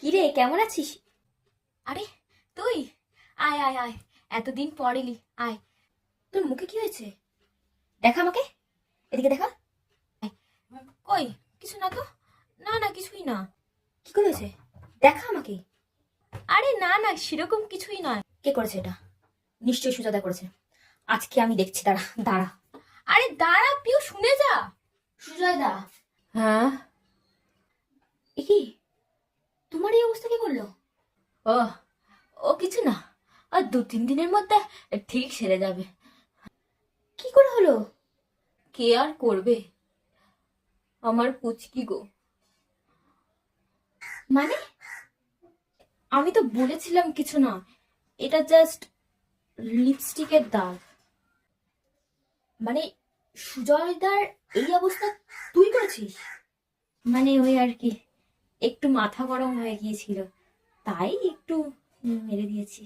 কিরে, কেমন আছিস? আরে তুই আয় আয় আয়, এতদিন পর এলি, আয়। তোর মুখে কি হয়েছে? দেখা আমাকে, এদিকে দেখা। কই, কিছু না তো। না না, কিছুই না। কি করে হয়েছে? দেখা আমাকে। আরে না না, সেরকম কিছুই নয়। কে করেছে এটা? নিশ্চয়ই সুজাতা করেছে। আজকে আমি দেখছি, দাঁড়া দাঁড়া। আরে দাঁড়া পিউ, শুনে যা। সুজয়দা, হ্যাঁ। এ কি, তোমার এই অবস্থা কি করলো? ও ও কিছু না, আর 2-3 দিনের মধ্যে ঠিক সেরে যাবে। কি করে হলো? কে আর করবে, আমার পুচকি গো। মানে? আমি তো বলেছিলাম কিছু না, এটা জাস্ট লিপস্টিকের দাগ। মানে সুজয়দার এই অবস্থা তুই করেছিস? মানে ওই আর কি, একটু মাথা গরম হয়ে গিয়েছিল, তাই একটু মেরে দিয়েছি।